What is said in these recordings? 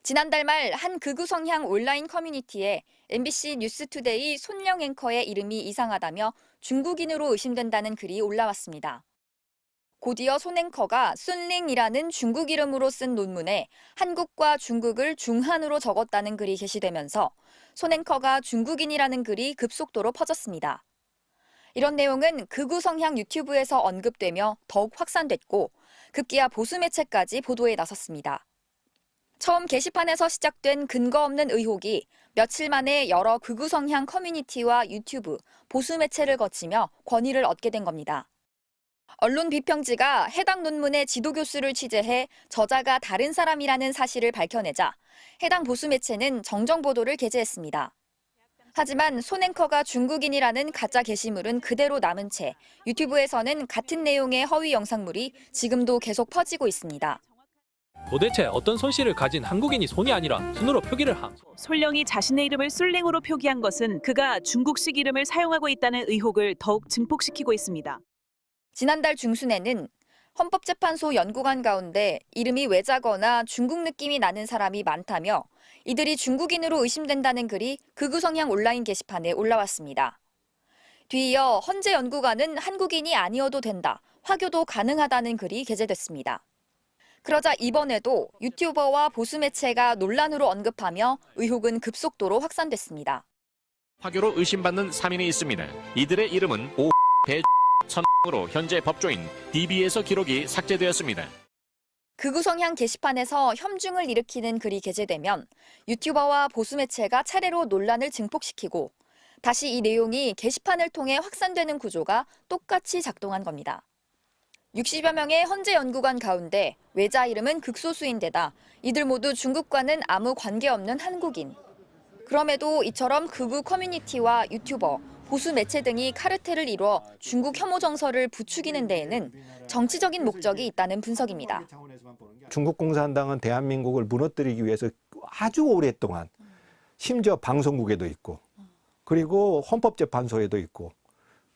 지난달 말 한 극우 성향 온라인 커뮤니티에 MBC 뉴스투데이 손령 앵커의 이름이 이상하다며 중국인으로 의심된다는 글이 올라왔습니다. 곧이어 손 앵커가 순링이라는 중국 이름으로 쓴 논문에 한국과 중국을 중한으로 적었다는 글이 게시되면서 손 앵커가 중국인이라는 글이 급속도로 퍼졌습니다. 이런 내용은 극우 성향 유튜브에서 언급되며 더욱 확산됐고 급기야 보수 매체까지 보도에 나섰습니다. 처음 게시판에서 시작된 근거 없는 의혹이 며칠 만에 여러 극우 성향 커뮤니티와 유튜브, 보수 매체를 거치며 권위를 얻게 된 겁니다. 언론 비평지가 해당 논문의 지도 교수를 취재해 저자가 다른 사람이라는 사실을 밝혀내자 해당 보수 매체는 정정 보도를 게재했습니다. 하지만 손 앵커가 중국인이라는 가짜 게시물은 그대로 남은 채 유튜브에서는 같은 내용의 허위 영상물이 지금도 계속 퍼지고 있습니다. 도대체 어떤 손씨를 가진 한국인이 손이 아니라 순으로 표기를 함? 손령이 자신의 이름을 술랭으로 표기한 것은 그가 중국식 이름을 사용하고 있다는 의혹을 더욱 증폭시키고 있습니다. 지난달 중순에는 헌법재판소 연구관 가운데 이름이 외자거나 중국 느낌이 나는 사람이 많다며 이들이 중국인으로 의심된다는 글이 극우 성향 온라인 게시판에 올라왔습니다. 뒤이어 헌재 연구관은 한국인이 아니어도 된다, 화교도 가능하다는 글이 게재됐습니다. 그러자 이번에도 유튜버와 보수 매체가 논란으로 언급하며 의혹은 급속도로 확산됐습니다. 화교로 의심받는 3인이 있습니다. 이들의 이름은 오, 배, 천으로 현재 법조인 DB에서 기록이 삭제되었습니다. 극우 성향 게시판에서 혐중을 일으키는 글이 게재되면 유튜버와 보수 매체가 차례로 논란을 증폭시키고 다시 이 내용이 게시판을 통해 확산되는 구조가 똑같이 작동한 겁니다. 60여 명의 헌재 연구관 가운데 외자 이름은 극소수인데다 이들 모두 중국과는 아무 관계없는 한국인. 그럼에도 이처럼 극우 커뮤니티와 유튜버, 보수 매체 등이 카르텔을 이뤄 중국 혐오 정서를 부추기는 데에는 정치적인 목적이 있다는 분석입니다. 중국 공산당은 대한민국을 무너뜨리기 위해서 아주 오랫동안 심지어 방송국에도 있고 그리고 헌법재판소에도 있고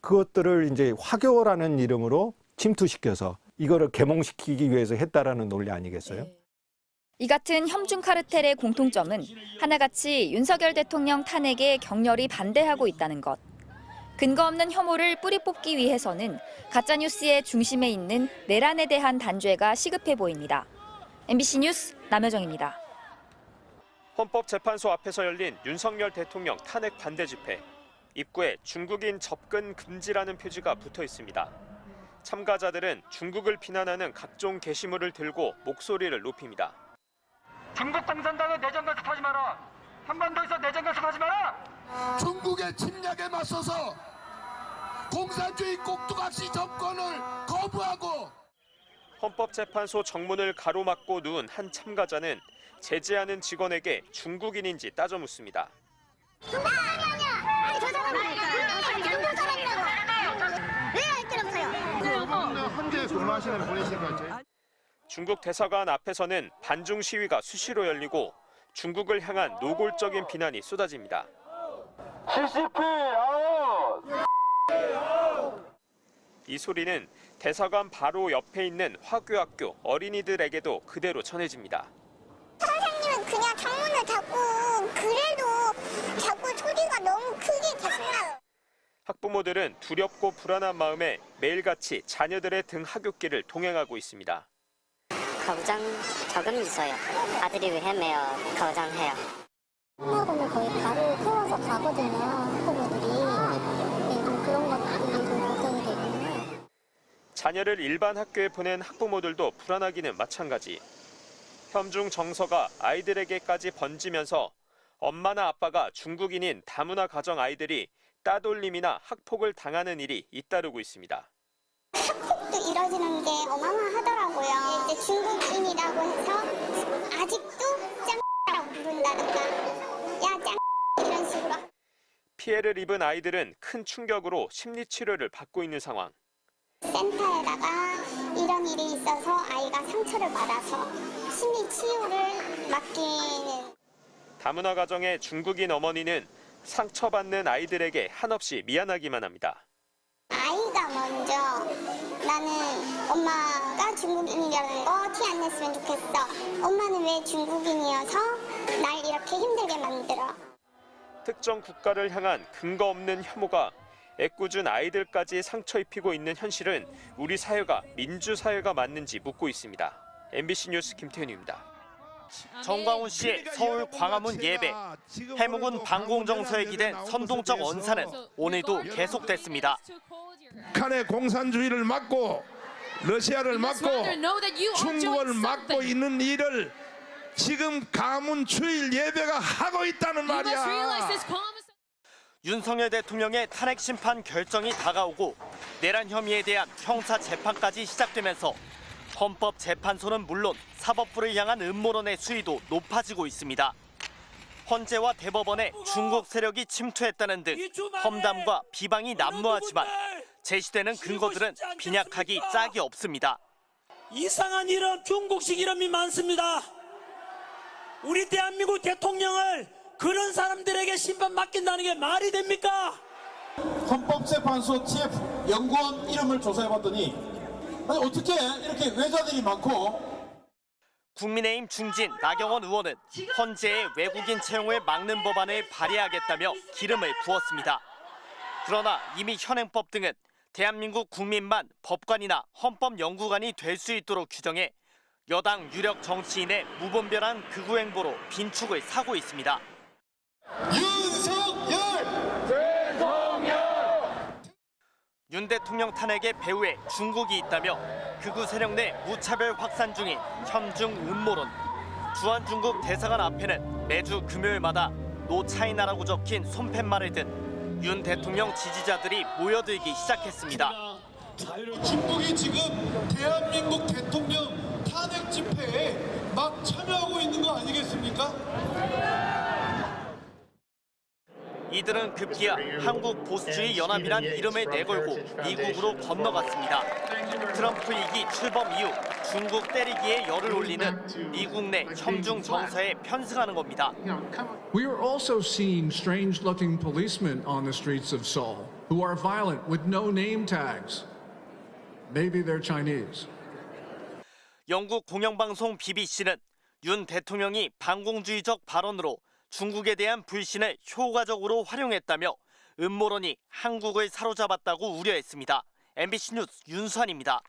그것들을 이제 화교라는 이름으로 침투시켜서 이거를 계몽시키기 위해서 했다라는 논리 아니겠어요? 이 같은 혐중 카르텔의 공통점은 하나같이 윤석열 대통령 탄핵에 격렬히 반대하고 있다는 것. 근거 없는 혐오를 뿌리 뽑기 위해서는 가짜뉴스의 중심에 있는 내란에 대한 단죄가 시급해 보입니다. MBC 뉴스 남효정입니다. 헌법재판소 앞에서 열린 윤석열 대통령 탄핵 반대 집회. 입구에 중국인 접근 금지라는 표지가 붙어 있습니다. 참가자들은 중국을 비난하는 각종 게시물을 들고 목소리를 높입니다. 중국 공산당의 내정 간섭하지 마라. 한반도에서 내정 간섭하지 마라. 중국의 침략에 맞서서 공산주의 꼭두각시 정권을 거부하고 헌법재판소 정문을 가로막고 누운 한 참가자는 제지하는 직원에게 중국인인지 따져 묻습니다. 아니 저 사람은 중국 사람이라고. 왜 알뜰없어요? 현재 근무하시는 분이신 거죠? 중국 대사관 앞에서는 반중 시위가 수시로 열리고 중국을 향한 노골적인 비난이 쏟아집니다. 이 소리는 대사관 바로 옆에 있는 화교학교 어린이들에게도 그대로 전해집니다. 선생님은 그냥 창문을 닫고 그래도 자꾸 소리가 너무 크게 들려요. 학부모들은 두렵고 불안한 마음에 매일같이 자녀들의 등 하굣길을 동행하고 있습니다. 가부장 적은 있어요. 아들이 왜 헤매요? 가부장해요. 학부모들은 거의 바로 세워서 가거든요. 학부모들이. 좀 그런 것들이 좀 걱정이 되거든요. 자녀를 일반 학교에 보낸 학부모들도 불안하기는 마찬가지. 혐중 정서가 아이들에게까지 번지면서 엄마나 아빠가 중국인인 다문화 가정 아이들이 따돌림이나 학폭을 당하는 일이 잇따르고 있습니다. 학폭도 이뤄지는 게 어마어마하더라고요. 이제 중국인이라고 해서 아직도 짱라고 부른다든가 야 짱 이런 식으로. 피해를 입은 아이들은 큰 충격으로 심리치료를 받고 있는 상황. 센터에다가 이런 일이 있어서 아이가 상처를 받아서 심리치료를 맡기는. 다문화 가정의 중국인 어머니는 상처받는 아이들에게 한없이 미안하기만 합니다. 아이가 먼저 나는 엄마가 중국인이라는 거 티 안 냈으면 좋겠어. 엄마는 왜 중국인이어서 날 이렇게 힘들게 만들어. 특정 국가를 향한 근거 없는 혐오가 애꿎은 아이들까지 상처 입히고 있는 현실은 우리 사회가 민주사회가 맞는지 묻고 있습니다. MBC 뉴스 김태현입니다. 정광훈 씨의 서울 광화문 예배, 해묵은 반공정서에 기댄 선동적 언사는 오늘도 계속됐습니다. 북한의 공산주의를 막고 러시아를 막고 중국을 막고 있는 일을 지금 가문 주일 예배가 하고 있다는 말이야. 윤석열 대통령의 탄핵 심판 결정이 다가오고 내란 혐의에 대한 형사 재판까지 시작되면서 헌법재판소는 물론 사법부를 향한 음모론의 수위도 높아지고 있습니다. 헌재와 대법원에 중국 세력이 침투했다는 등 험담과 비방이 난무하지만 제시되는 근거들은 빈약하기 짝이 없습니다. 이상한 이름, 중국식 이름이 많습니다. 우리 대한민국 대통령을 그런 사람들에게 심판 맡긴다는 게 말이 됩니까? 헌법재판소 TF 연구원 이름을 조사해봤더니 아니 어떻게 이렇게 외자들이 많고. 국민의힘 중진 나경원 의원은 헌재의 외국인 채용을 막는 법안을 발의하겠다며 기름을 부었습니다. 그러나 이미 현행법 등은 대한민국 국민만 법관이나 헌법연구관이 될 수 있도록 규정해 여당 유력 정치인의 무분별한 극우 행보로 빈축을 사고 있습니다. 윤석열 윤 대통령 탄핵의 배후에 중국이 있다며 극우 세력 내 무차별 확산 중인 현중 음모론. 주한중국 대사관 앞에는 매주 금요일마다 노 차이나라고 적힌 손팻말을 든 윤 대통령 지지자들이 모여들기 시작했습니다. 중국이 지금 대한민국 대통령 탄핵 집회에 막 참여하고 있는 거 아니겠습니까? 이들은 급기야 한국 보수주의 연합이란 이름을 내걸고 미국으로 건너갔습니다. 트럼프 2기 출범 이후 중국 때리기에 열을 올리는 미국 내 혐중 정서에 편승하는 겁니다. We are also seeing strange-looking policemen on the streets of Seoul who are violent with no name tags. Maybe they're Chinese. 영국 공영방송 BBC는 윤 대통령이 반공주의적 발언으로 중국에 대한 불신을 효과적으로 활용했다며 음모론이 한국을 사로잡았다고 우려했습니다. MBC 뉴스 윤수환입니다.